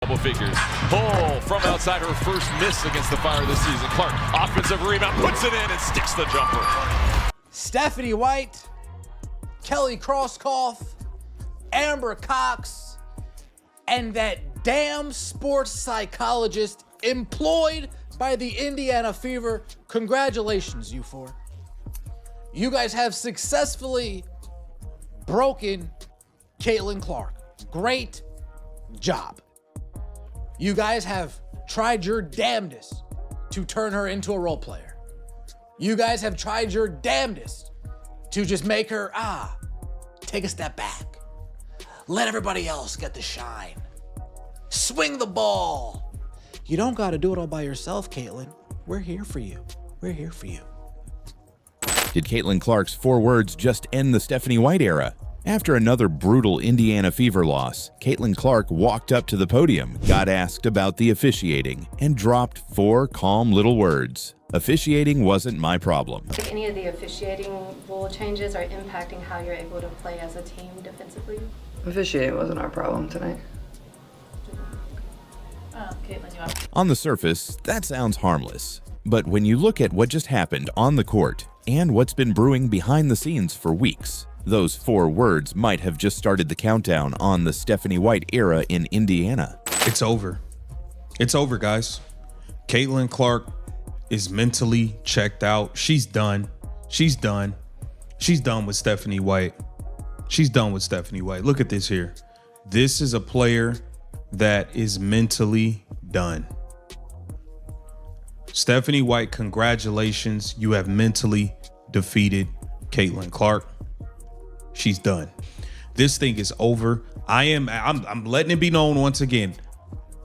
Double figures. Pull from outside, her first miss against the Fire this season. Clark, offensive rebound, puts it in and sticks the jumper. Stephanie White, Kelly Krauskopf, Amber Cox, and that damn sports psychologist employed by the Indiana Fever. Congratulations, you four. You guys have successfully broken Caitlin Clark. Great job. You guys have tried your damnedest to turn her into a role player. You guys have tried your damnedest to just make her, take a step back. Let everybody else get the shine. Swing the ball. You don't gotta do it all by yourself, Caitlin. We're here for you. We're here for you. Did Caitlin Clark's 4 words just end the Stephanie White era? After another brutal Indiana Fever loss, Caitlin Clark walked up to the podium, got asked about the officiating, and dropped 4 calm little words. Officiating wasn't my problem. If any of the officiating rule changes are impacting how you're able to play as a team defensively? Officiating wasn't our problem tonight. Caitlin, you have... On the surface, that sounds harmless. But when you look at what just happened on the court and what's been brewing behind the scenes for weeks, those 4 words might have just started the countdown on the Stephanie White era in Indiana. It's over. It's over, guys. Caitlin Clark is mentally checked out. She's done. She's done. She's done with Stephanie White. She's done with Stephanie White. Look at this here. This is a player that is mentally done. Stephanie White, congratulations. You have mentally defeated Caitlin Clark. She's done. This thing is over. I'm letting it be known once again.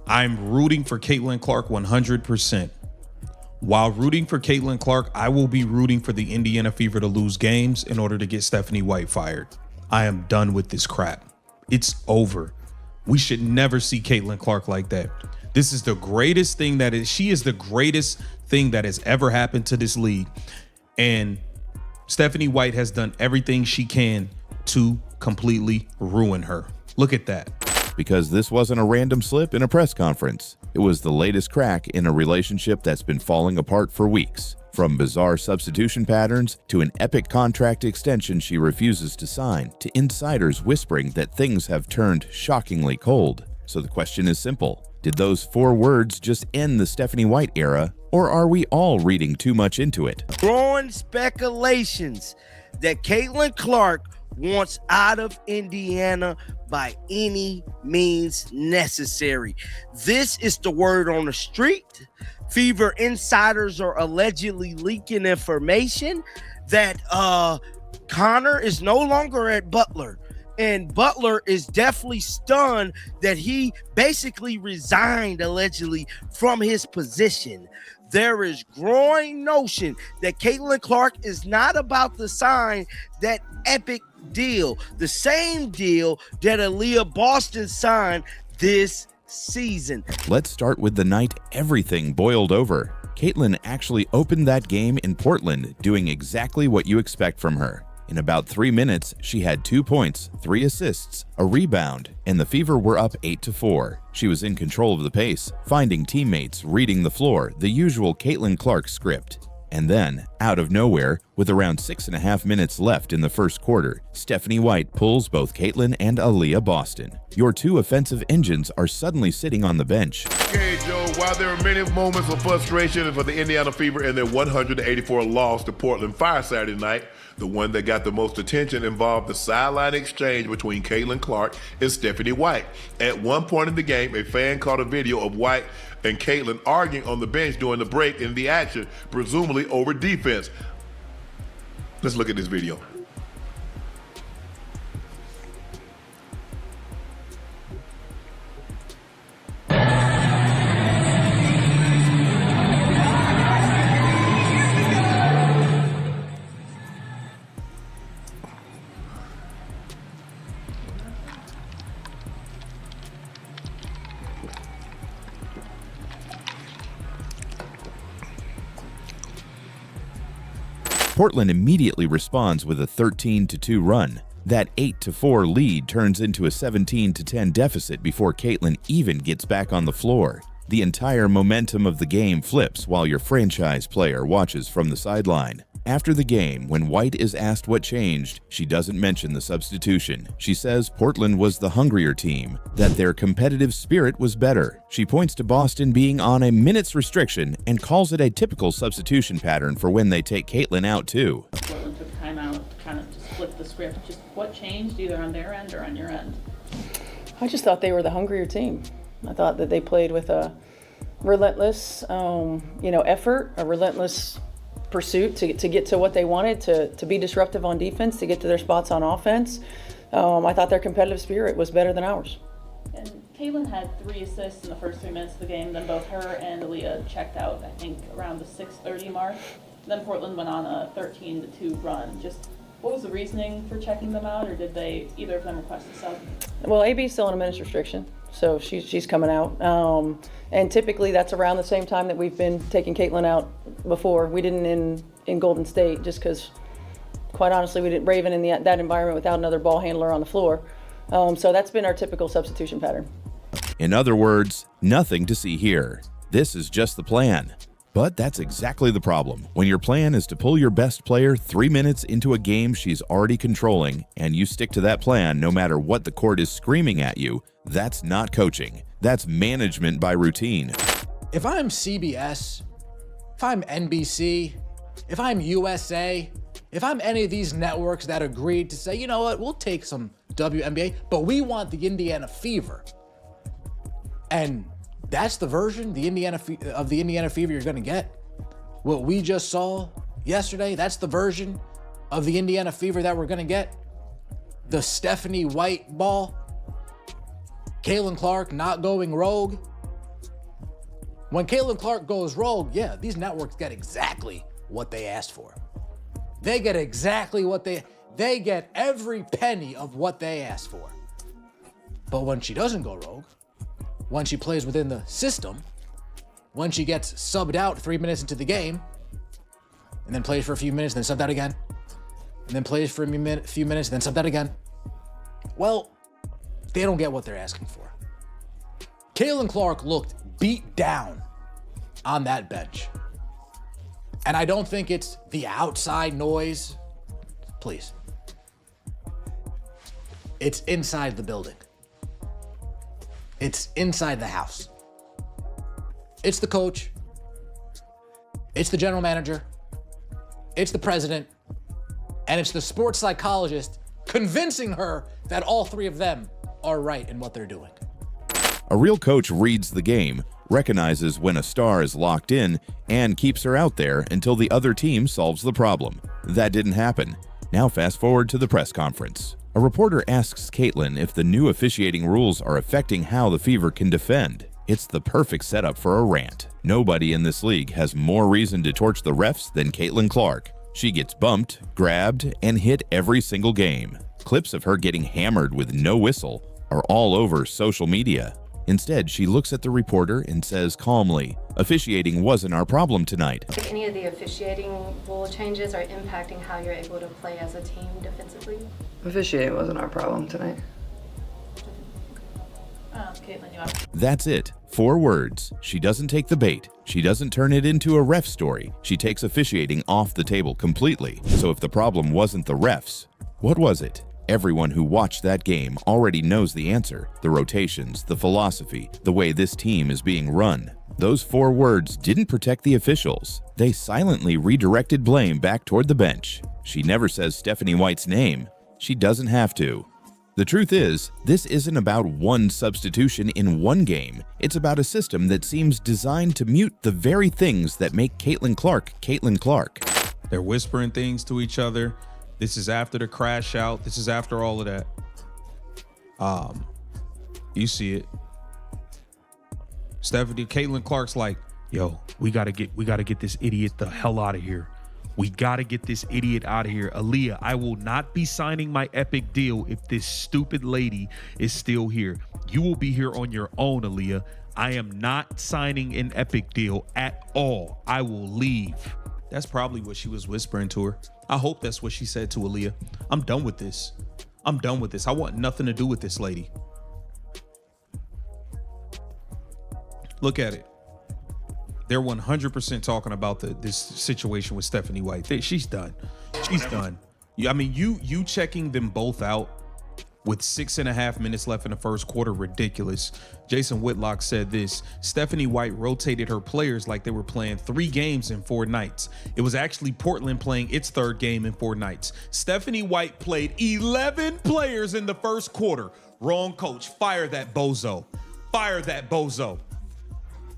I'm rooting for Caitlin Clark 100%. While rooting for Caitlin Clark, I will be rooting for the Indiana Fever to lose games in order to get Stephanie White fired. I am done with this crap. It's over. We should never see Caitlin Clark like that. This is the greatest thing she is the greatest thing that has ever happened to this league. And Stephanie White has done everything she can to completely ruin her. Look at that. Because this wasn't a random slip in a press conference. It was the latest crack in a relationship that's been falling apart for weeks. From bizarre substitution patterns to an epic contract extension she refuses to sign, to insiders whispering that things have turned shockingly cold. So the question is simple. Did those 4 words just end the Stephanie White era, or are we all reading too much into it? Growing speculations that Caitlin Clark wants out of Indiana by any means necessary. This is the word on the street. Fever insiders are allegedly leaking information that Connor is no longer at Butler. And Butler is definitely stunned that he basically resigned allegedly from his position. There is growing notion that Caitlin Clark is not about to sign that epic deal, the same deal that Aaliyah Boston signed this season. Let's start with the night everything boiled over. Caitlin actually opened that game in Portland, doing exactly what you expect from her. In about 3 minutes, she had 2 points, 3 assists, a rebound, and the Fever were up 8-4. She was in control of the pace, finding teammates, reading the floor, the usual Caitlin Clark script. And then, out of nowhere, with around 6.5 minutes left in the first quarter, Stephanie White pulls both Caitlin and Aaliyah Boston. Your 2 offensive engines are suddenly sitting on the bench. Okay, Joe, while there are many moments of frustration for the Indiana Fever in their 184 loss to Portland Fire Saturday night, the one that got the most attention involved the sideline exchange between Caitlin Clark and Stephanie White. At one point in the game, a fan caught a video of White and Caitlin arguing on the bench during the break in the action, presumably over defense. Let's look at this video. Portland immediately responds with a 13-2 run. That 8-4 lead turns into a 17-10 deficit before Caitlin even gets back on the floor. The entire momentum of the game flips while your franchise player watches from the sideline. After the game, when White is asked what changed, she doesn't mention the substitution. She says Portland was the hungrier team, that their competitive spirit was better. She points to Boston being on a minutes restriction and calls it a typical substitution pattern for when they take Caitlin out too. Portland took time out, kind of just flipped the script. Just what changed either on their end or on your end? I just thought they were the hungrier team. I thought that they played with a relentless, effort, a relentless pursuit to get to what they wanted, to be disruptive on defense, to get to their spots on offense. I thought their competitive spirit was better than ours. And Caitlin had 3 assists in the first 3 minutes of the game. Then both her and Aaliyah checked out, I think, around the 6:30 mark. Then Portland went on a 13-2 run. Just what was the reasoning for checking them out, or did either of them request a sub? Well, AB's still in a minutes restriction, so she's coming out. And typically that's around the same time that we've been taking Caitlin out before. We didn't in Golden State just because, quite honestly, we didn't Raven in that environment without another ball handler on the floor. So that's been our typical substitution pattern. In other words, nothing to see here. This is just the plan. But that's exactly the problem. When your plan is to pull your best player 3 minutes into a game she's already controlling, and you stick to that plan no matter what the court is screaming at you, that's not coaching. That's management by routine. If I'm CBS, if I'm NBC, if I'm USA, if I'm any of these networks that agreed to say, you know what, we'll take some WNBA, but we want the Indiana Fever. And that's the version of the Indiana Fever you're going to get. What we just saw yesterday, that's the version of the Indiana Fever that we're going to get. The Stephanie White ball. Caitlin Clark not going rogue. When Caitlin Clark goes rogue, yeah, these networks get exactly what they asked for. They get exactly what they get every penny of what they asked for. But when she doesn't go rogue, when she plays within the system, when she gets subbed out 3 minutes into the game, and then plays for a few minutes, then subbed out again, and then plays for a few minutes, then subbed out again, well, they don't get what they're asking for. Caitlin Clark looked beat down on that bench. And I don't think it's the outside noise. Please. It's inside the building. It's inside the house. It's the coach. It's the general manager. It's the president. And it's the sports psychologist convincing her that all 3 of them are right in what they're doing. A real coach reads the game, recognizes when a star is locked in, and keeps her out there until the other team solves the problem. That didn't happen. Now fast forward to the press conference. A reporter asks Caitlin if the new officiating rules are affecting how the Fever can defend. It's the perfect setup for a rant. Nobody in this league has more reason to torch the refs than Caitlin Clark. She gets bumped, grabbed, and hit every single game. Clips of her getting hammered with no whistle are all over social media. Instead, she looks at the reporter and says calmly, "Officiating wasn't our problem tonight." If any of the officiating rule changes are impacting how you're able to play as a team defensively? Officiating wasn't our problem tonight. Caitlin, you have. That's it. 4 words. She doesn't take the bait. She doesn't turn it into a ref story. She takes officiating off the table completely. So if the problem wasn't the refs, what was it? Everyone who watched that game already knows the answer. The rotations, the philosophy, the way this team is being run. Those 4 words didn't protect the officials. They silently redirected blame back toward the bench. She never says Stephanie White's name. She doesn't have to. The truth is, this isn't about one substitution in one game. It's about a system that seems designed to mute the very things that make Caitlin Clark Caitlin Clark. They're whispering things to each other. This is after the crash out. This is after all of that. You see it. Caitlin Clark's like, yo, we gotta get this idiot the hell out of here. We gotta get this idiot out of here. Aaliyah, I will not be signing my epic deal if this stupid lady is still here. You will be here on your own, Aaliyah. I am not signing an epic deal at all. I will leave. That's probably what she was whispering to her. I hope that's what she said to Aaliyah. I'm done with this. I'm done with this. I want nothing to do with this lady. Look at it. They're 100% talking about this situation with Stephanie White. She's done. She's done. I mean, you checking them both out with 6.5 minutes left in the first quarter, ridiculous. Jason Whitlock said this: Stephanie White rotated her players like they were playing 3 games in 4 nights. It was actually Portland playing its 3rd game in 4 nights. Stephanie White played 11 players in the first quarter. Wrong coach. Fire that bozo. Fire that bozo.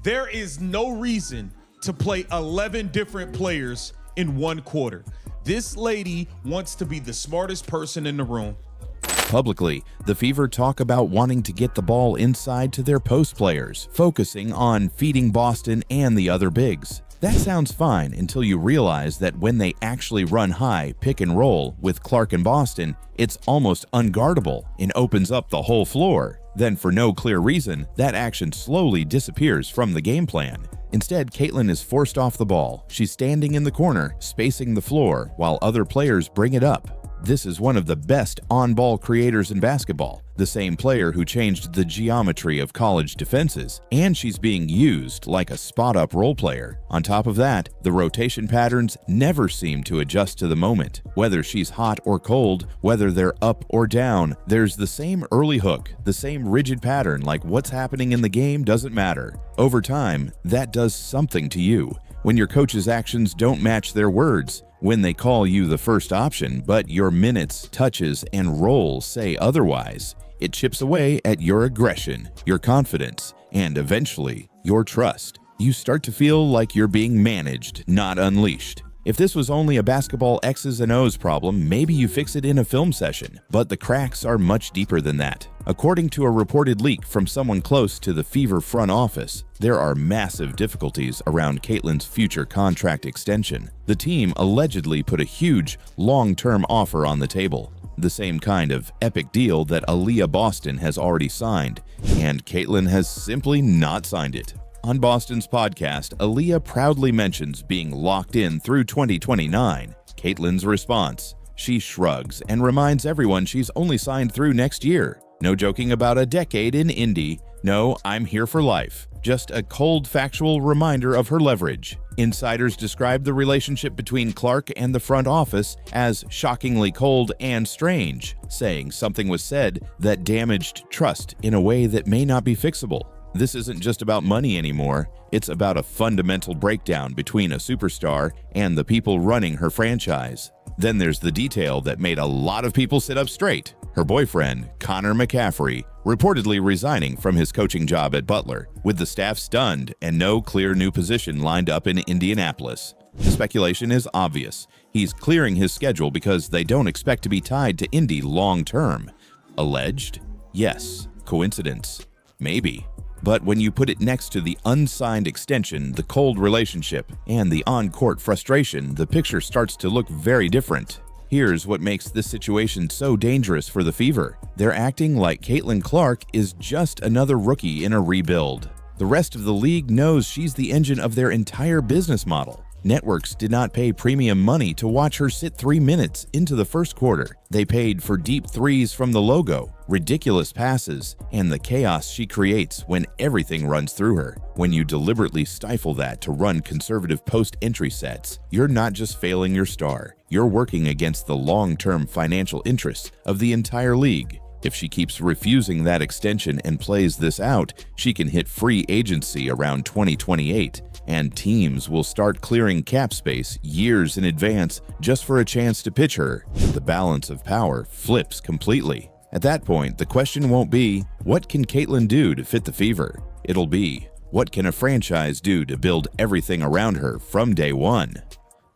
There is no reason to play 11 different players in 1 quarter. This lady wants to be the smartest person in the room. Publicly, the Fever talk about wanting to get the ball inside to their post players, focusing on feeding Boston and the other bigs. That sounds fine until you realize that when they actually run high, pick and roll with Clark and Boston, it's almost unguardable and opens up the whole floor. Then, for no clear reason, that action slowly disappears from the game plan. Instead, Caitlin is forced off the ball. She's standing in the corner, spacing the floor, while other players bring it up. This is one of the best on-ball creators in basketball, the same player who changed the geometry of college defenses, and she's being used like a spot-up role player. On top of that, the rotation patterns never seem to adjust to the moment. Whether she's hot or cold, whether they're up or down, there's the same early hook, the same rigid pattern, like what's happening in the game doesn't matter. Over time, that does something to you. When your coach's actions don't match their words, when they call you the first option, but your minutes, touches, and roles say otherwise, it chips away at your aggression, your confidence, and eventually, your trust. You start to feel like you're being managed, not unleashed. If this was only a basketball X's and O's problem, maybe you fix it in a film session, but the cracks are much deeper than that. According to a reported leak from someone close to the Fever front office, there are massive difficulties around Caitlin's future contract extension. The team allegedly put a huge, long-term offer on the table, the same kind of epic deal that Aaliyah Boston has already signed, and Caitlin has simply not signed it. On Boston's podcast, Aaliyah proudly mentions being locked in through 2029. Caitlin's response: she shrugs and reminds everyone she's only signed through next year. No joking about a decade in Indy. No, I'm here for life. Just a cold, factual reminder of her leverage. Insiders describe the relationship between Clark and the front office as shockingly cold and strange, saying something was said that damaged trust in a way that may not be fixable. This isn't just about money anymore. It's about a fundamental breakdown between a superstar and the people running her franchise. Then there's the detail that made a lot of people sit up straight. Her boyfriend, Connor McCaffrey, reportedly resigning from his coaching job at Butler, with the staff stunned and no clear new position lined up in Indianapolis. The speculation is obvious. He's clearing his schedule because they don't expect to be tied to Indy long term. Alleged? Yes. Coincidence? Maybe. But when you put it next to the unsigned extension, the cold relationship, and the on-court frustration, the picture starts to look very different. Here's what makes this situation so dangerous for the Fever. They're acting like Caitlin Clark is just another rookie in a rebuild. The rest of the league knows she's the engine of their entire business model. Networks did not pay premium money to watch her sit 3 minutes into the first quarter. They paid for deep threes from the logo, ridiculous passes, and the chaos she creates when everything runs through her. When you deliberately stifle that to run conservative post-entry sets, you're not just failing your star, you're working against the long-term financial interests of the entire league. If she keeps refusing that extension and plays this out, she can hit free agency around 2028, and teams will start clearing cap space years in advance just for a chance to pitch her. The balance of power flips completely. At that point, the question won't be, what can Caitlin do to fit the Fever? It'll be, what can a franchise do to build everything around her from day one?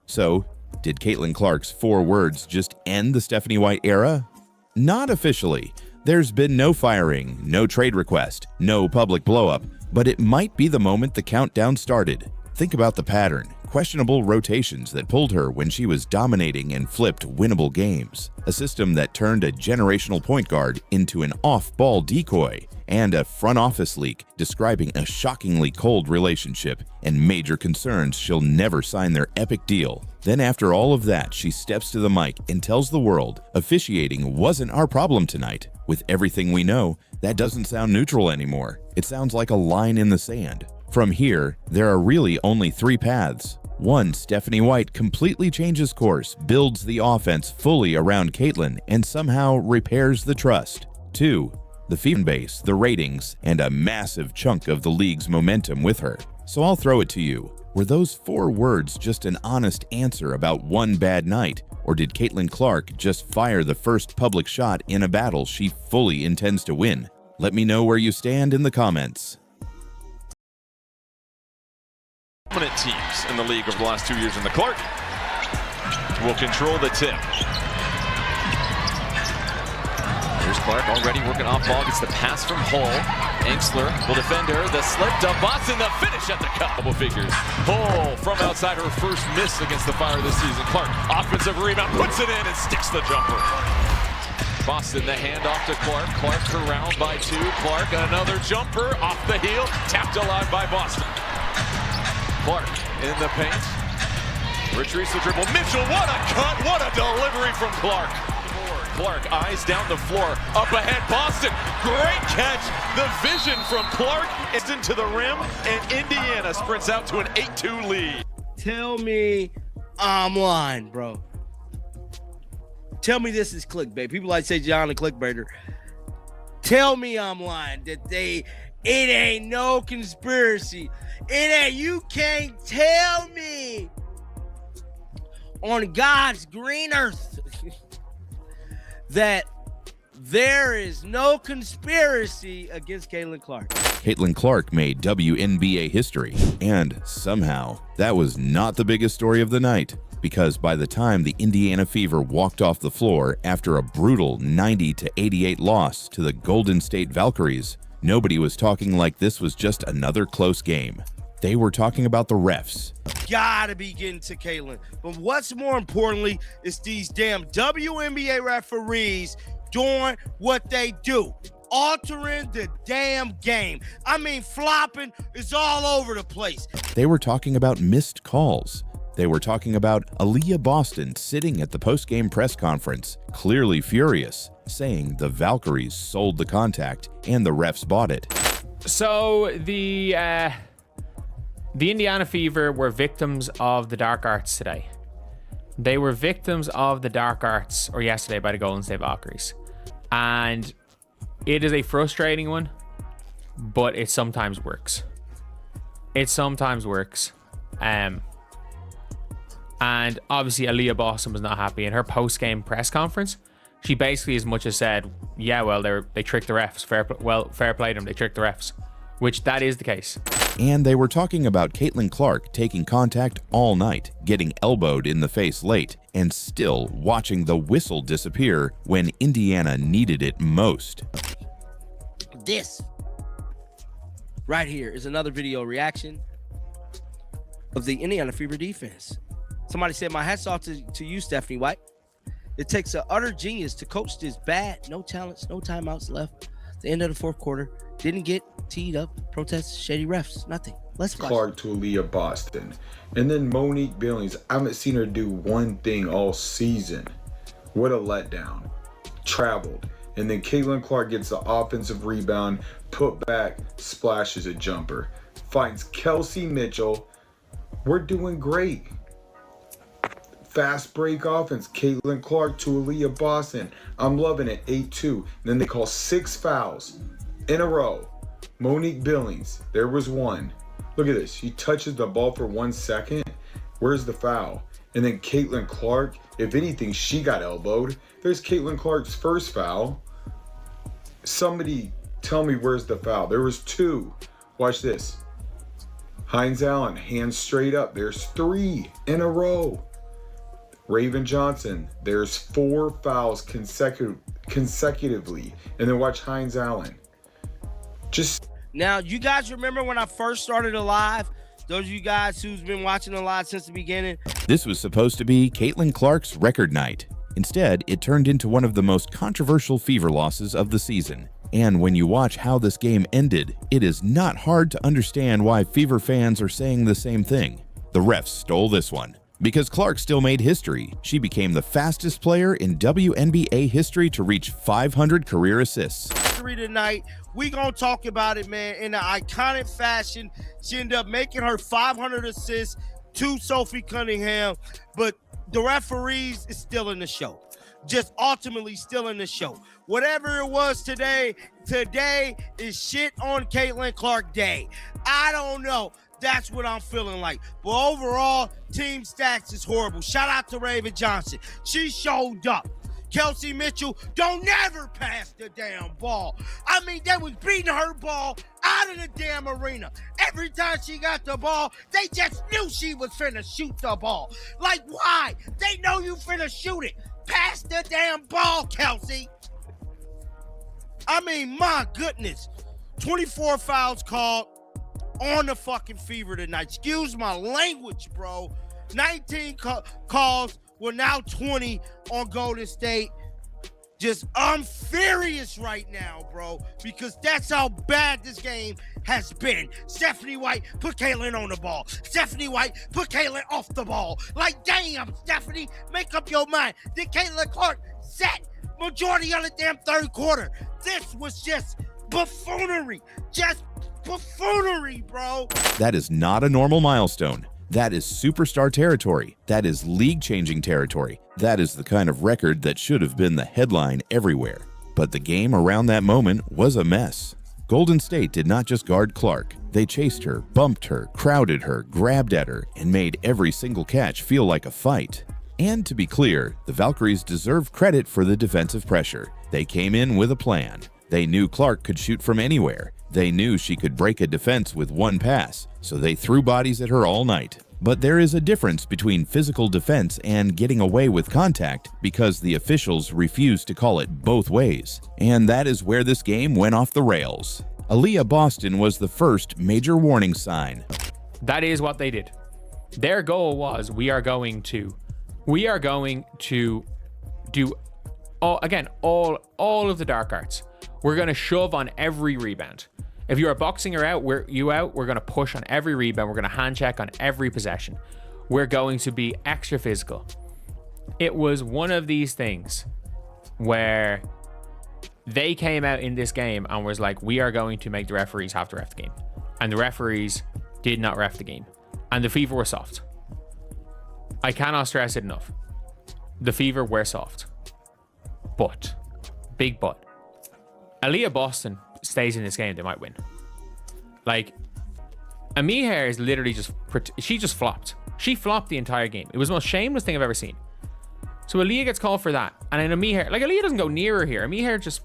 So, did Caitlin Clark's 4 words just end the Stephanie White era? Not officially. There's been no firing, no trade request, no public blowup, but it might be the moment the countdown started. Think about the pattern. Questionable rotations that pulled her when she was dominating and flipped winnable games. A system that turned a generational point guard into an off-ball decoy. And a front office leak describing a shockingly cold relationship and major concerns she'll never sign their epic deal. Then after all of that, she steps to the mic and tells the world, officiating wasn't our problem tonight. With everything we know, that doesn't sound neutral anymore. It sounds like a line in the sand. From here, there are really only 3 paths. 1. Stephanie White completely changes course, builds the offense fully around Caitlin, and somehow repairs the trust. 2. The fan base, the ratings, and a massive chunk of the league's momentum with her. So I'll throw it to you. Were those 4 words just an honest answer about one bad night? Or did Caitlin Clark just fire the first public shot in a battle she fully intends to win? Let me know where you stand in the comments. Dominant teams in the league over the last 2 years, and the Clark will control the tip. Here's Clark already working off ball, gets the pass from Hull. Enksler will defend her, the slip to Boston, the finish at the cup. Double figures. Hull from outside, her first miss against the Fire this season. Clark, offensive rebound, puts it in and sticks the jumper. Boston, the handoff to Clark. Clark corralled by 2. Clark, another jumper off the heel, tapped alive by Boston. Clark in the paint, retrieves the dribble. Mitchell, what a cut, what a delivery from Clark. Clark, eyes down the floor, up ahead, Boston, great catch. The vision from Clark is into the rim, and Indiana sprints out to an 8-2 lead. Tell me I'm lying, bro. Tell me this is clickbait. People like to say John the clickbaiter. Tell me I'm lying that it ain't no conspiracy. You can't tell me on God's green earth that there is no conspiracy against Caitlin Clark. Caitlin Clark made WNBA history, and somehow that was not the biggest story of the night, because by the time the Indiana Fever walked off the floor after a brutal 90-88 loss to the Golden State Valkyries, nobody was talking like this was just another close game. They were talking about the refs. Gotta be getting to Caitlin. But what's more importantly is these damn WNBA referees doing what they do. Altering the damn game. I mean, flopping is all over the place. They were talking about missed calls. They were talking about Aaliyah Boston sitting at the post-game press conference, clearly furious, saying the Valkyries sold the contact and the refs bought it. So the Indiana Fever were victims of the dark arts today. They were victims of the dark arts, or yesterday, by the Golden State Valkyries. And it is a frustrating one, but it sometimes works. It sometimes works. And obviously Aaliyah Boston was not happy. In her post-game press conference, she basically as much as said, yeah, well, they tricked the refs. Fair play to them, they tricked the refs. Which that is the case. And they were talking about Caitlin Clark taking contact all night, getting elbowed in the face late, and still watching the whistle disappear when Indiana needed it most. This right here is another video reaction of the Indiana Fever defense. Somebody said, my hat's off to you, Stephanie White. It takes an utter genius to coach this bad, no talents, no timeouts left. The end of the fourth quarter, didn't get teed up, protests, shady refs, nothing. Let's watch. Clark to Aaliyah Boston. And then Monique Billings, I haven't seen her do one thing all season. What a letdown. Traveled. And then Caitlin Clark gets the offensive rebound, put back, splashes a jumper. Finds Kelsey Mitchell. We're doing great. Fast break offense, Caitlin Clark to Aaliyah Boston. I'm loving it, 8-2. Then they call 6 fouls in a row. Monique Billings, there was one. Look at this, she touches the ball for 1 second. Where's the foul? And then Caitlin Clark, if anything, she got elbowed. There's Caitlin Clark's first foul. Somebody tell me where's the foul. There was 2. Watch this. Hines Allen, hands straight up. There's 3 in a row. Raven Johnson, there's 4 fouls consecutively. And then watch Hines Allen. Just now, you guys remember when I first started Alive, Those of you guys who's been watching a lot since the beginning. This was supposed to be Caitlin Clark's record night. Instead, it turned into one of the most controversial Fever losses of the season. And when you watch how this game ended, it is not hard to understand why Fever fans are saying the same thing. The refs stole this one. Because Clark still made history, she became the fastest player in WNBA history to reach 500 career assists. Tonight, we gonna talk about it, man, in an iconic fashion. She ended up making her 500 assists to Sophie Cunningham, but the referees is still in the show. Just ultimately still in the show. Whatever it was today is shit on Caitlin Clark Day. I don't know. That's what I'm feeling like. But overall, team stats is horrible. Shout out to Raven Johnson. She showed up. Kelsey Mitchell, don't never pass the damn ball. I mean, they was beating her ball out of the damn arena. Every time she got the ball, they just knew she was finna shoot the ball. Like, why? They know you finna shoot it. Pass the damn ball, Kelsey. I mean, my goodness. 24 fouls called on the fucking Fever tonight. Excuse my language, bro. 19 calls. We're now 20 on Golden State. I'm furious right now, bro, because that's how bad this game has been. Stephanie White, put Caitlin on the ball. Stephanie White, put Caitlin off the ball. Like, damn, Stephanie, make up your mind. Did Caitlin Clark set majority of the damn third quarter? This was just buffoonery. Just buffoonery, bro. That is not a normal milestone. That is superstar territory. That is league-changing territory. That is the kind of record that should have been the headline everywhere. But the game around that moment was a mess. Golden State did not just guard Clark. They chased her, bumped her, crowded her, grabbed at her, and made every single catch feel like a fight. And to be clear, the Valkyries deserve credit for the defensive pressure. They came in with a plan. They knew Clark could shoot from anywhere. They knew she could break a defense with one pass, so they threw bodies at her all night. But there is a difference between physical defense and getting away with contact because the officials refused to call it both ways. And that is where this game went off the rails. Aaliyah Boston was the first major warning sign. That is what they did. Their goal was, we are going to do all of the dark arts. We're going to shove on every rebound. If you are boxing her out, we're going to push on every rebound. We're going to hand check on every possession. We're going to be extra physical. It was one of these things where they came out in this game and was like, we are going to make the referees have to ref the game. And the referees did not ref the game. And the Fever were soft. I cannot stress it enough. The Fever were soft. But, big but, Aaliyah Boston stays in this game, they might win. Like, Amihar is literally she just flopped. She flopped the entire game. It was the most shameless thing I've ever seen. So Aaliyah gets called for that. And then Amihar, like, Aaliyah doesn't go near her here. Amihar just,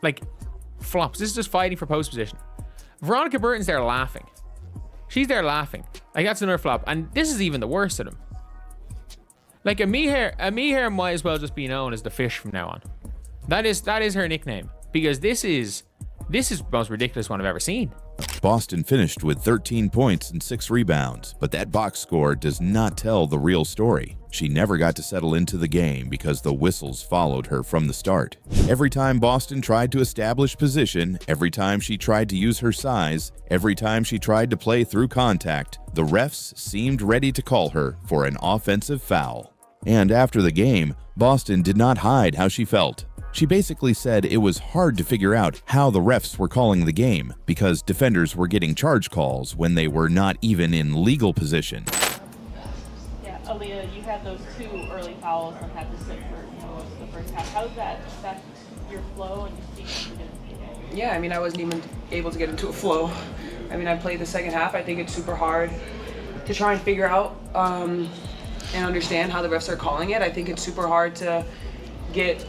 like, flops. This is just fighting for post position. Veronica Burton's there laughing. She's there laughing. Like, that's another flop. And this is even the worst of them. Like, Amihar might as well just be known as the fish from now on. That is her nickname. Because this is the most ridiculous one I've ever seen. Boston finished with 13 points and 6 rebounds, but that box score does not tell the real story. She never got to settle into the game because the whistles followed her from the start. Every time Boston tried to establish position, every time she tried to use her size, every time she tried to play through contact, the refs seemed ready to call her for an offensive foul. And after the game, Boston did not hide how she felt. She basically said it was hard to figure out how the refs were calling the game because defenders were getting charge calls when they were not even in legal position. Yeah, Aaliyah, you had those 2 early fouls and had to sit for most of the first half. How does that affect your flow and your speed? Yeah, I mean, I wasn't even able to get into a flow. I mean, I played the second half. I think it's super hard to try and figure out and understand how the refs are calling it. I think it's super hard to get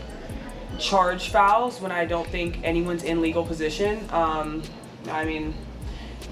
charge fouls when I don't think anyone's in legal position. I mean,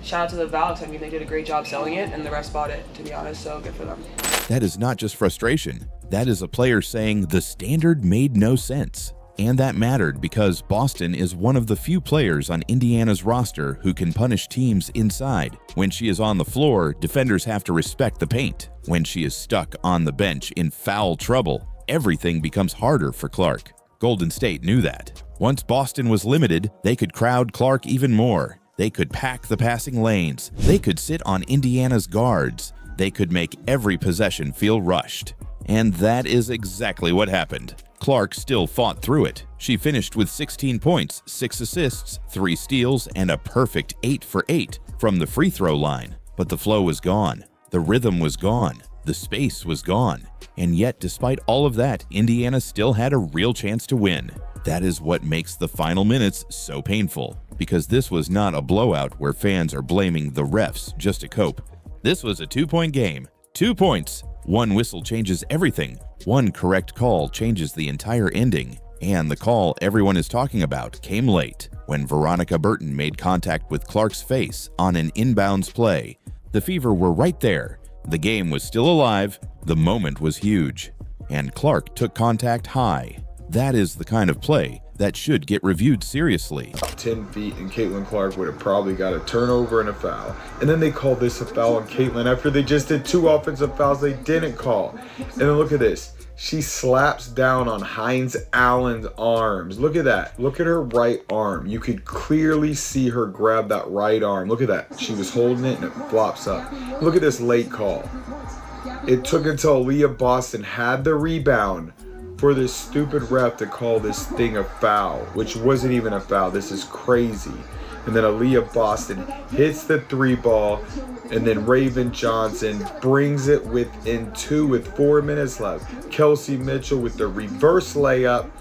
shout out to the Valks. I mean, they did a great job selling it, and the refs bought it, to be honest, so good for them. That is not just frustration. That is a player saying the standard made no sense. And that mattered because Boston is one of the few players on Indiana's roster who can punish teams inside. When she is on the floor, defenders have to respect the paint. When she is stuck on the bench in foul trouble, everything becomes harder for Clark. Golden State knew that. Once Boston was limited, they could crowd Clark even more. They could pack the passing lanes. They could sit on Indiana's guards. They could make every possession feel rushed. And that is exactly what happened. Clark still fought through it. She finished with 16 points, 6 assists, 3 steals, and a perfect 8 for 8 from the free throw line. But the flow was gone. The rhythm was gone. The space was gone. And yet, despite all of that, Indiana still had a real chance to win. That is what makes the final minutes so painful, because this was not a blowout where fans are blaming the refs just to cope. This was a 2-point game. 2 points. One whistle changes everything. One correct call changes the entire ending. And the call everyone is talking about came late, when Veronica Burton made contact with Clark's face on an inbounds play. The Fever were right there. The game was still alive. The moment was huge. And Clark took contact high. That is the kind of play that should get reviewed seriously. 10 feet and Caitlin Clark would have probably got a turnover and a foul. And then they called this a foul on Caitlin after they just did 2 offensive fouls they didn't call. And then look at this. She slaps down on Hines Allen's arms. Look at that. Look at her right arm. You could clearly see her grab that right arm. Look at that. She was holding it and it flops up. Look at this late call. It took until Aaliyah Boston had the rebound for this stupid ref to call this thing a foul, which wasn't even a foul. This is crazy. And then Aaliyah Boston hits the 3 ball, and then Raven Johnson brings it within 2 with 4 minutes left. Kelsey Mitchell with the reverse layup,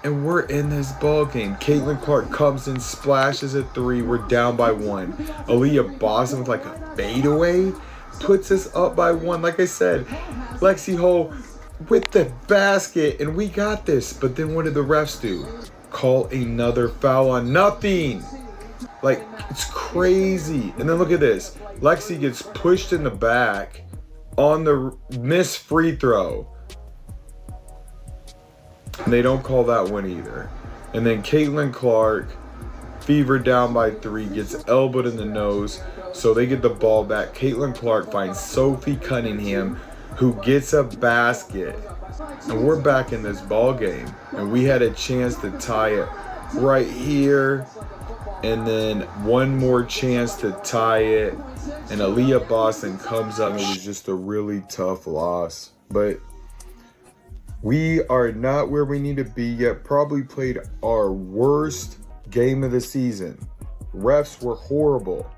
and we're in this ball game. Caitlin Clark comes and splashes a 3. We're down by 1. Aaliyah Boston with like a fadeaway puts us up by 1. Like I said, Lexi Hull with the basket, and we got this. But then what did the refs do? Call another foul on nothing. Like, it's crazy. And then look at this. Lexi gets pushed in the back on the missed free throw. And they don't call that one either. And then Caitlin Clark, Fever down by 3, gets elbowed in the nose. So they get the ball back. Caitlin Clark finds Sophie Cunningham, who gets a basket. And we're back in this ball game. And we had a chance to tie it right here. And then one more chance to tie it. And Aaliyah Boston comes up. It was just a really tough loss. But we are not where we need to be yet. Probably played our worst game of the season. Refs were horrible.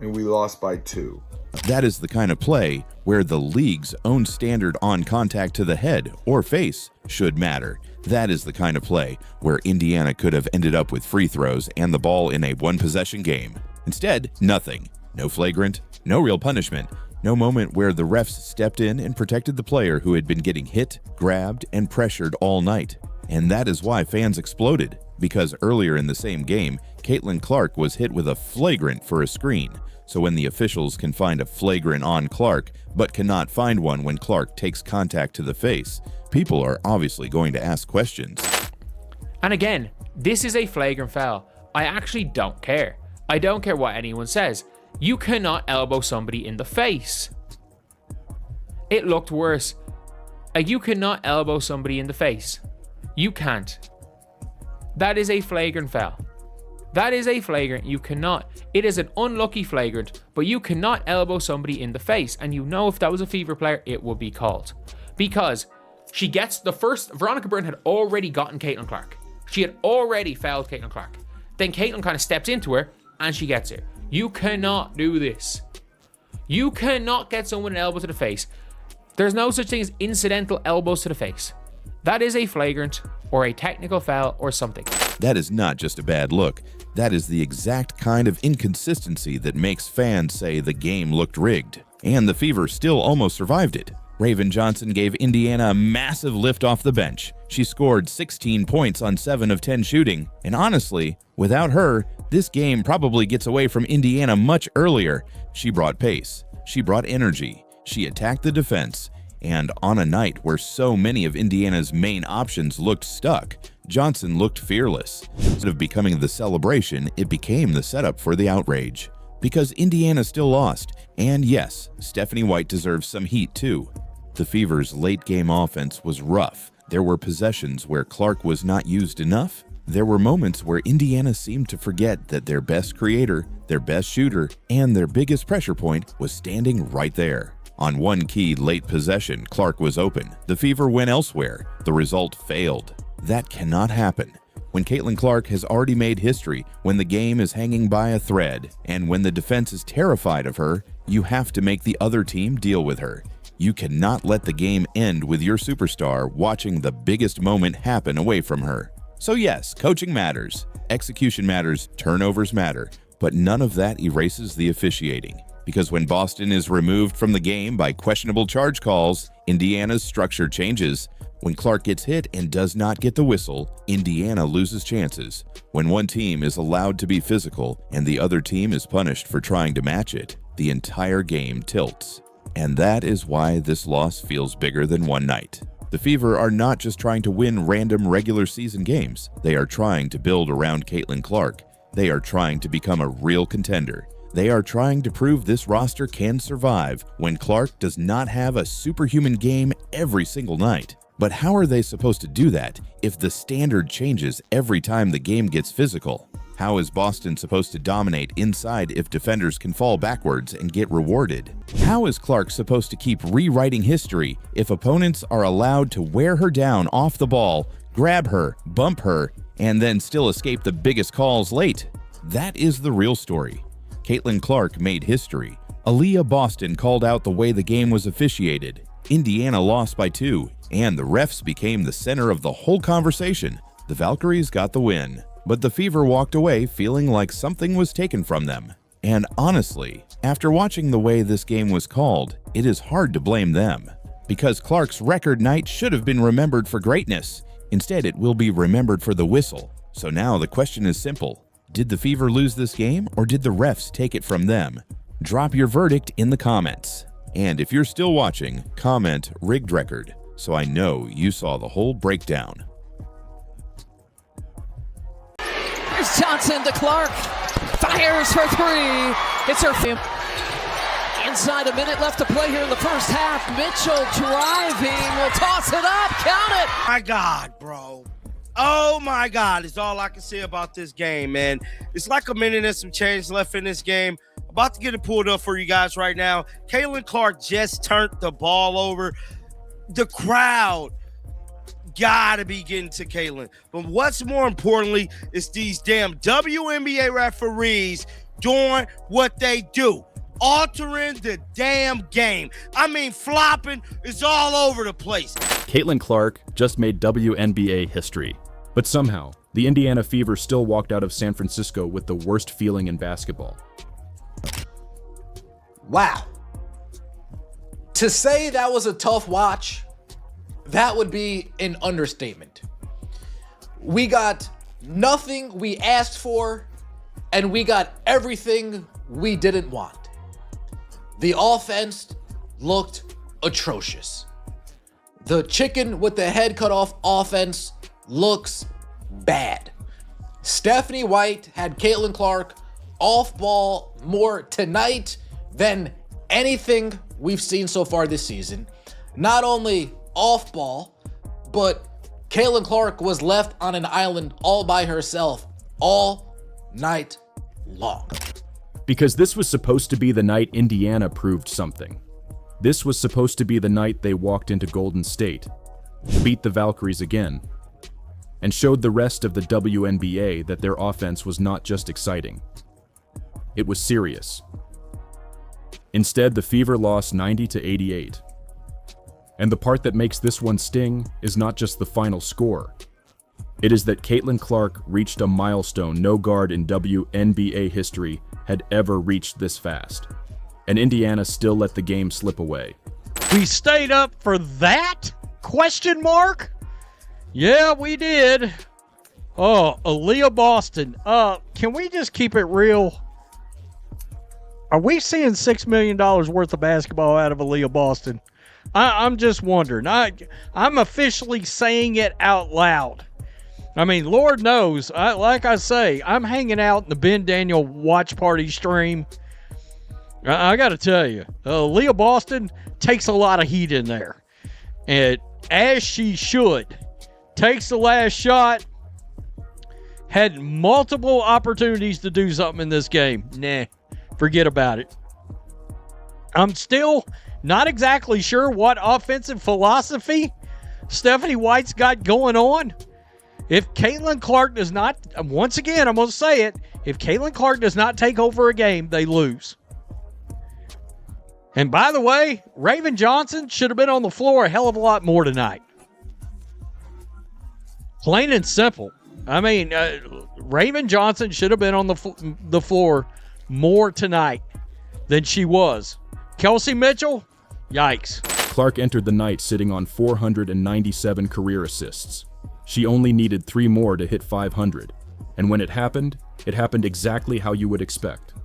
And we lost by 2. That is the kind of play where the league's own standard on contact to the head or face should matter. That is the kind of play where Indiana could have ended up with free throws and the ball in a 1-possession game. Instead, nothing. No flagrant, no real punishment, no moment where the refs stepped in and protected the player who had been getting hit, grabbed, and pressured all night. And that is why fans exploded, because earlier in the same game, Caitlin Clark was hit with a flagrant for a screen. So when the officials can find a flagrant on Clark, but cannot find one when Clark takes contact to the face, people are obviously going to ask questions. And again, this is a flagrant foul. I actually don't care. I don't care what anyone says. You cannot elbow somebody in the face. It looked worse. You cannot elbow somebody in the face. You can't. That is a flagrant foul. That is a flagrant. You cannot. It is an unlucky flagrant, but you cannot elbow somebody in the face. And you know if that was a Fever player, it would be called. Because she gets the first, Veronica Burton had already gotten Caitlin Clark. She had already fouled Caitlin Clark. Then Caitlin kind of steps into her and she gets her. You cannot do this. You cannot get someone an elbow to the face. There's no such thing as incidental elbows to the face. That is a flagrant or a technical foul or something. That is not just a bad look. That is the exact kind of inconsistency that makes fans say the game looked rigged. And the Fever still almost survived it. Raven Johnson gave Indiana a massive lift off the bench. She scored 16 points on 7 of 10 shooting. And honestly, without her, this game probably gets away from Indiana much earlier. She brought pace. She brought energy. She attacked the defense. And on a night where so many of Indiana's main options looked stuck, Johnson looked fearless. Instead of becoming the celebration, it became the setup for the outrage. Because Indiana still lost, and yes, Stephanie White deserves some heat too. The Fever's late-game offense was rough. There were possessions where Clark was not used enough. There were moments where Indiana seemed to forget that their best creator, their best shooter, and their biggest pressure point was standing right there. On one key late possession, Clark was open. The Fever went elsewhere. The result failed. That cannot happen. When Caitlin Clark has already made history, when the game is hanging by a thread, and when the defense is terrified of her, you have to make the other team deal with her. You cannot let the game end with your superstar watching the biggest moment happen away from her. So yes, coaching matters, execution matters, turnovers matter, but none of that erases the officiating. Because when Boston is removed from the game by questionable charge calls, Indiana's structure changes. When Clark gets hit and does not get the whistle, Indiana loses chances. When one team is allowed to be physical and the other team is punished for trying to match it, the entire game tilts. And that is why this loss feels bigger than one night. The Fever are not just trying to win random regular season games. They are trying to build around Caitlin Clark. They are trying to become a real contender. They are trying to prove this roster can survive when Clark does not have a superhuman game every single night. But how are they supposed to do that if the standard changes every time the game gets physical? How is Boston supposed to dominate inside if defenders can fall backwards and get rewarded? How is Clark supposed to keep rewriting history if opponents are allowed to wear her down off the ball, grab her, bump her, and then still escape the biggest calls late? That is the real story. Caitlin Clark made history. Aaliyah Boston called out the way the game was officiated. Indiana lost by 2, and the refs became the center of the whole conversation. The Valkyries got the win, but the Fever walked away feeling like something was taken from them. And honestly, after watching the way this game was called, it is hard to blame them. Because Clark's record night should have been remembered for greatness. Instead, it will be remembered for the whistle. So now the question is simple. Did the Fever lose this game, or did the refs take it from them? Drop your verdict in the comments. And if you're still watching, comment rigged record, so I know you saw the whole breakdown. Here's Johnson to Clark. Fires for 3. It's her fifth. Inside a minute left to play here in the first half. Mitchell driving, will toss it up, count it. My God, bro. Oh my God, is all I can say about this game, man. It's like a minute and some change left in this game. About to get it pulled up for you guys right now. Caitlin Clark just turned the ball over. The crowd gotta be getting to Caitlin. But what's more importantly is these damn WNBA referees doing what they do. Altering the damn game. I mean, flopping is all over the place. Caitlin Clark just made WNBA history. But somehow, the Indiana Fever still walked out of San Francisco with the worst feeling in basketball. Wow. To say that was a tough watch, that would be an understatement. We got nothing we asked for, and we got everything we didn't want. The offense looked atrocious. The chicken with the head cut off offense looks bad. Stephanie White had Caitlin Clark off ball more tonight than anything we've seen so far this season. Not only off ball, but Caitlin Clark was left on an island all by herself all night long. Because this was supposed to be the night Indiana proved something. This was supposed to be the night they walked into Golden State, beat the Valkyries again, and showed the rest of the WNBA that their offense was not just exciting. It was serious. Instead, the Fever lost 90-88. And the part that makes this one sting is not just the final score. It is that Caitlin Clark reached a milestone no guard in WNBA history had ever reached this fast. And Indiana still let the game slip away. We stayed up for that? Question mark? Yeah, we did. Oh, Aaliyah Boston. Can we just keep it real? Are we seeing $6 million worth of basketball out of Aaliyah Boston? I'm just wondering. I'm officially saying it out loud. I mean, Lord knows, like I say, I'm hanging out in the Ben Daniel watch party stream. I got to tell you, Leah Boston takes a lot of heat in there. And as she should. Takes the last shot. Had multiple opportunities to do something in this game. Nah, forget about it. I'm still not exactly sure what offensive philosophy Stephanie White's got going on. If Caitlin Clark does not, once again, I'm going to say it, if Caitlin Clark does not take over a game, they lose. And by the way, Raven Johnson should have been on the floor a hell of a lot more tonight. Plain and simple. I mean, Raven Johnson should have been on the floor more tonight than she was. Kelsey Mitchell, yikes. Clark entered the night sitting on 497 career assists. She only needed 3 more to hit 500. And when it happened exactly how you would expect.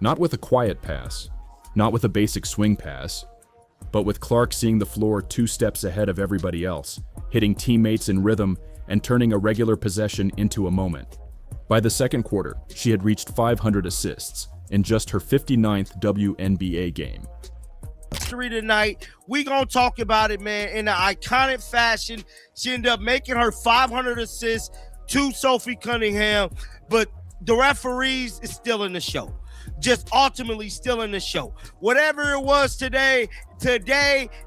Not with a quiet pass, not with a basic swing pass, but with Clark seeing the floor 2 steps ahead of everybody else, hitting teammates in rhythm and turning a regular possession into a moment. By the second quarter, she had reached 500 assists in just her 59th WNBA game. Tonight, we gonna talk about it, man, in an iconic fashion. She ended up making her 500 assists to Sophie Cunningham, but the referees is still in the show. Just ultimately still in the show. Whatever it was today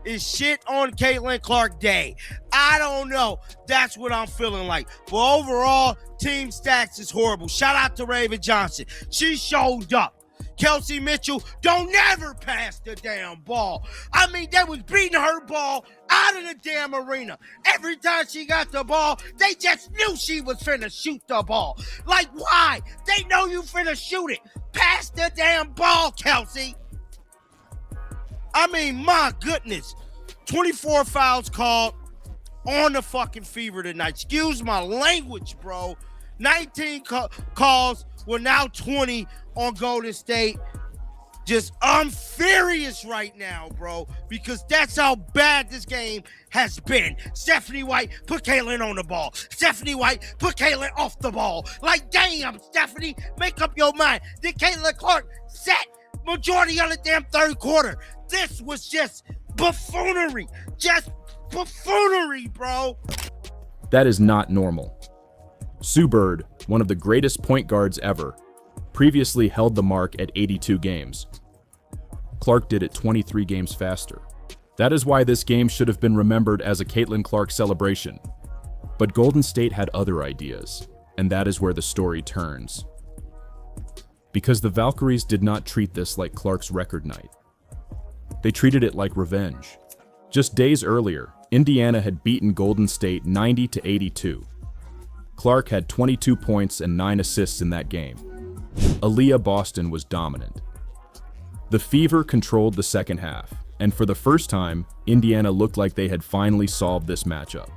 is shit on Caitlin Clark Day. I don't know. That's what I'm feeling like. But overall, team stats is horrible. Shout out to Raven Johnson. She showed up. Kelsey Mitchell, don't never pass the damn ball. I mean, they was beating her ball out of the damn arena. Every time she got the ball, they just knew she was finna shoot the ball. Like, why? They know you finna shoot it. Pass the damn ball, Kelsey. I mean, my goodness. 24 fouls called on the fucking Fever tonight. Excuse my language, bro. 19 calls were now 20 on Golden State. I'm furious right now, bro, because that's how bad this game has been. Stephanie White put Caitlin on the ball. Stephanie White put Caitlin off the ball. Like, damn, Stephanie, make up your mind. Did Caitlin Clark set majority of the damn third quarter? This was just buffoonery. Just buffoonery, bro. That is not normal. Sue Bird, one of the greatest point guards ever, previously held the mark at 82 games. Clark did it 23 games faster. That is why this game should have been remembered as a Caitlin Clark celebration. But Golden State had other ideas, and that is where the story turns. Because the Valkyries did not treat this like Clark's record night. They treated it like revenge. Just days earlier, Indiana had beaten Golden State 90-82. Clark had 22 points and 9 assists in that game. Aaliyah Boston was dominant. The Fever controlled the second half, and for the first time, Indiana looked like they had finally solved this matchup.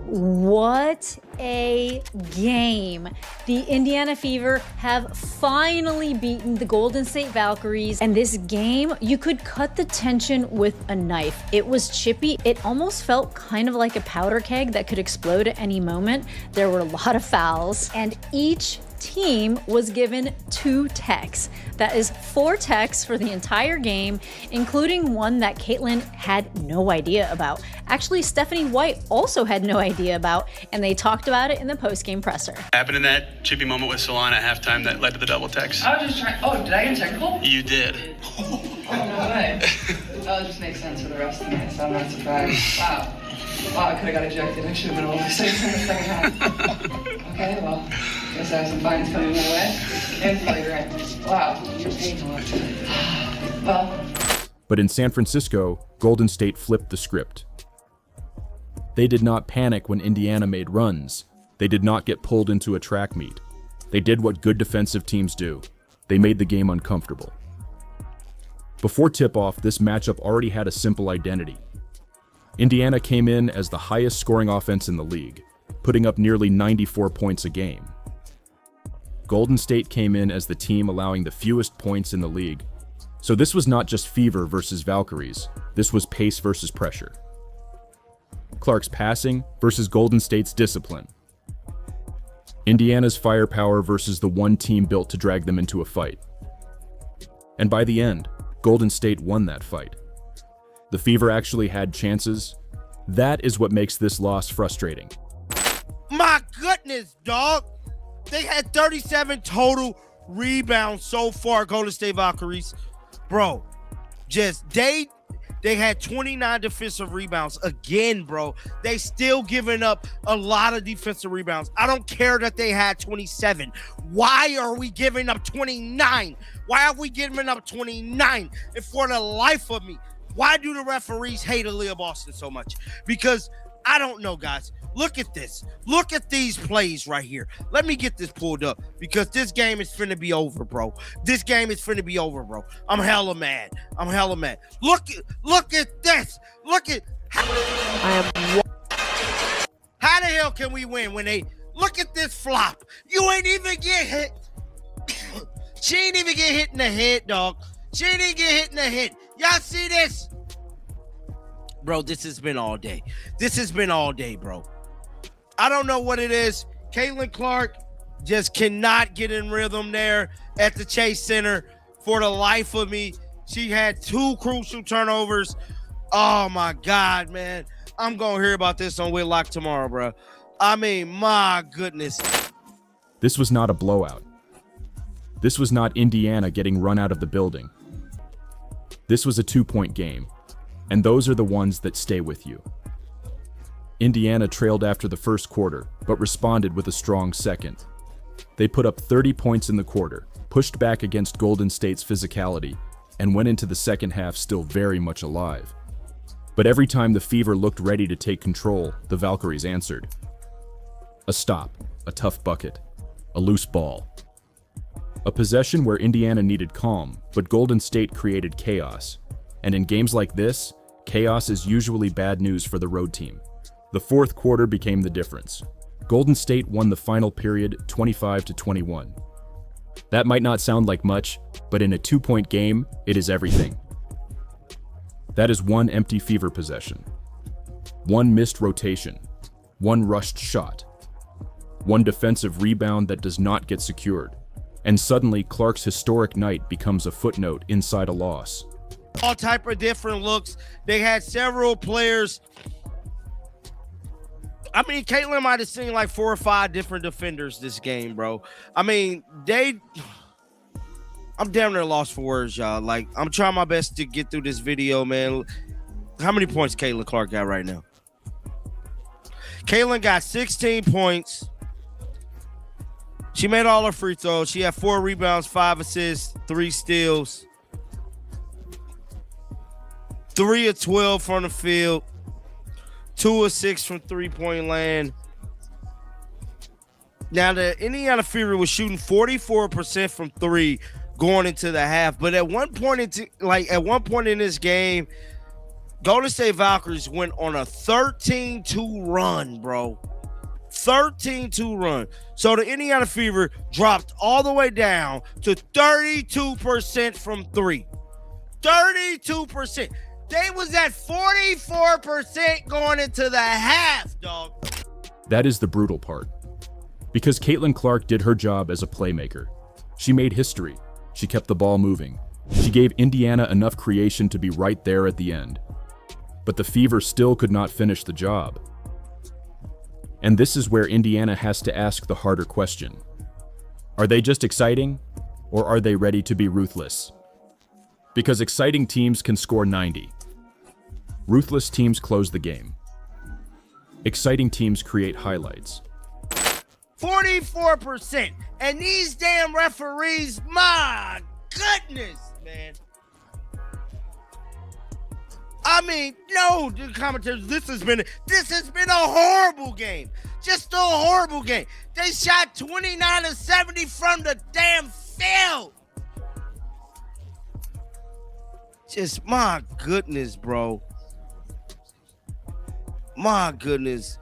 What a game. The Indiana Fever have finally beaten the Golden State Valkyries, and this game, you could cut the tension with a knife. It was chippy. It almost felt kind of like a powder keg that could explode at any moment. There were a lot of fouls, and each team was given 2 techs. That is 4 techs for the entire game, including one that Caitlin had no idea about. Actually, Stephanie White also had no idea about, and they talked about it in the post-game presser. Happened in that chippy moment with Solana at halftime that led to the double text. I was just trying. Oh, did I get a technical? You did. Oh, no way. Oh, it just makes sense for the rest of the night, so I'm not surprised. Wow. Wow, I could have got ejected. I should have been a little safe in the second half. Okay, well, guess I have some fines coming my way. And probably right. Wow, you're paying a lot tonight. Well. But in San Francisco, Golden State flipped the script. They did not panic when Indiana made runs. They did not get pulled into a track meet. They did what good defensive teams do. They made the game uncomfortable. Before tip-off, this matchup already had a simple identity. Indiana came in as the highest scoring offense in the league, putting up nearly 94 points a game. Golden State came in as the team allowing the fewest points in the league, So this was not just Fever versus Valkyries, this was pace versus pressure. Clark's passing versus Golden State's discipline. Indiana's firepower versus the one team built to drag them into a fight. And by the end, Golden State won that fight. The Fever actually had chances. That is what makes this loss frustrating. My goodness, dog. They had 37 total rebounds so far, Golden State Valkyries. Bro, just they had 29 defensive rebounds again, bro. They still giving up a lot of defensive rebounds. I don't care that they had 27. Why are we giving up 29? Why are we giving up 29? And for the life of me, why do the referees hate Aaliyah Boston so much? Because I don't know, guys. Look at this. Look at these plays right here. Let me get this pulled up because this game is finna be over, bro. This game is finna be over, bro. I'm hella mad. I'm hella mad. Look at this. Look at how the hell can we win when they look at this flop? You ain't even get hit. She ain't even get hit in the head, dog. She ain't even get hit in the head. Y'all see this? Bro, this has been all day. This has been all day, bro. I don't know what it is. Caitlin Clark just cannot get in rhythm there at the Chase Center for the life of me. She had 2 crucial turnovers. Oh, my God, man. I'm going to hear about this on Whitlock tomorrow, bro. I mean, my goodness. This was not a blowout. This was not Indiana getting run out of the building. This was a 2-point game, and those are the ones that stay with you. Indiana trailed after the first quarter, but responded with a strong second. They put up 30 points in the quarter, pushed back against Golden State's physicality, and went into the second half still very much alive. But every time the Fever looked ready to take control, the Valkyries answered. A stop, a tough bucket, a loose ball. A possession where Indiana needed calm, but Golden State created chaos. And in games like this, chaos is usually bad news for the road team. The fourth quarter became the difference. Golden State won the final period 25-21. That might not sound like much, but in a 2-point game, it is everything. That is 1 empty Fever possession, 1 missed rotation, 1 rushed shot, 1 defensive rebound that does not get secured, and suddenly Clark's historic night becomes a footnote inside a loss. All type of different looks. They had several players. I mean, Caitlin might have seen like 4 or 5 different defenders this game, bro. I mean, I'm damn near lost for words, y'all. Like, I'm trying my best to get through this video, man. How many points Caitlin Clark got right now? Caitlin got 16 points. She made all her free throws. She had 4 rebounds, 5 assists, 3 steals. 3 of 12 from the field. 2 of 6 from three-point land. Now, the Indiana Fever was shooting 44% from 3 going into the half. But at one point in this game, Golden State Valkyries went on a 13-2 run, bro. 13-2 run. So the Indiana Fever dropped all the way down to 32% from 3. 32%. They was at 44% going into the half, dog. That is the brutal part. Because Caitlin Clark did her job as a playmaker. She made history. She kept the ball moving. She gave Indiana enough creation to be right there at the end. But the Fever still could not finish the job. And this is where Indiana has to ask the harder question. Are they just exciting, or are they ready to be ruthless? Because exciting teams can score 90. Ruthless teams close the game. Exciting teams create highlights. 44%. And these damn referees, my goodness, man. I mean, no, the commentators, this has been a horrible game. Just a horrible game. They shot 29 of 70 from the damn field. Just, my goodness, bro. My goodness.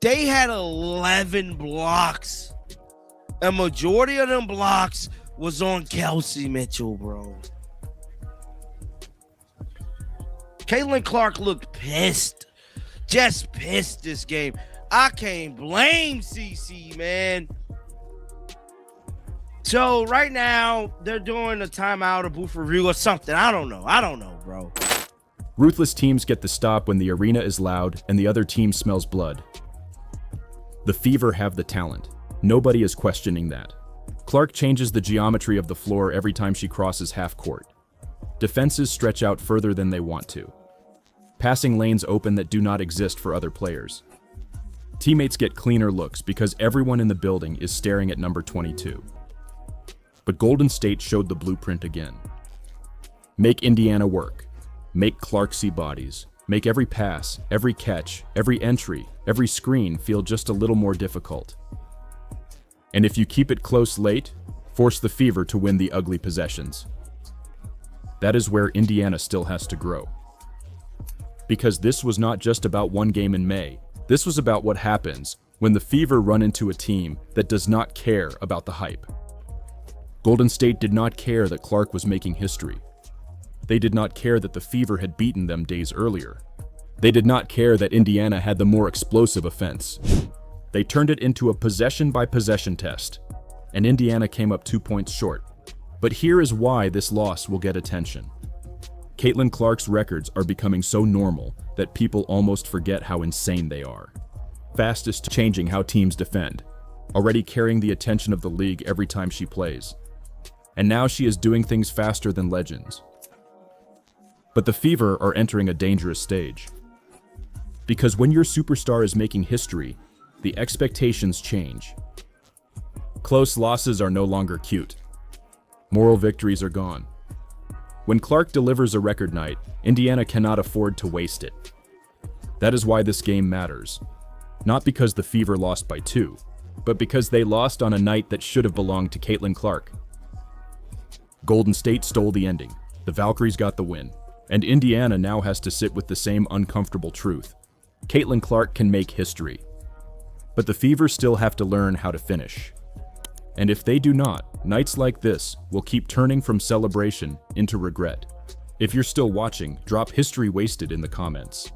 They had 11 blocks. A majority of them blocks was on Kelsey Mitchell, bro. Caitlin Clark looked pissed. Just pissed this game. I can't blame CC, man. So right now, they're doing a timeout, a booth review or something. I don't know, bro. Ruthless teams get the stop when the arena is loud and the other team smells blood. The Fever have the talent. Nobody is questioning that. Clark changes the geometry of the floor every time she crosses half court. Defenses stretch out further than they want to. Passing lanes open that do not exist for other players. Teammates get cleaner looks because everyone in the building is staring at number 22. But Golden State showed the blueprint again. Make Indiana work. Make Clark see bodies. Make every pass, every catch, every entry, every screen feel just a little more difficult. And if you keep it close late, force the Fever to win the ugly possessions. That is where Indiana still has to grow. Because this was not just about one game in May. This was about what happens when the Fever run into a team that does not care about the hype. Golden State did not care that Clark was making history. They did not care that the Fever had beaten them days earlier. They did not care that Indiana had the more explosive offense. They turned it into a possession-by-possession test, and Indiana came up 2 points short. But here is why this loss will get attention. Caitlin Clark's records are becoming so normal that people almost forget how insane they are. Fastest changing how teams defend, already carrying the attention of the league every time she plays. And now she is doing things faster than legends. But the Fever are entering a dangerous stage. Because when your superstar is making history, the expectations change. Close losses are no longer cute. Moral victories are gone. When Clark delivers a record night, Indiana cannot afford to waste it. That is why this game matters. Not because the Fever lost by 2, but because they lost on a night that should have belonged to Caitlin Clark. Golden State stole the ending. The Valkyries got the win. And Indiana now has to sit with the same uncomfortable truth. Caitlin Clark can make history. But the Fever still have to learn how to finish. And if they do not, nights like this will keep turning from celebration into regret. If you're still watching, drop History Wasted in the comments.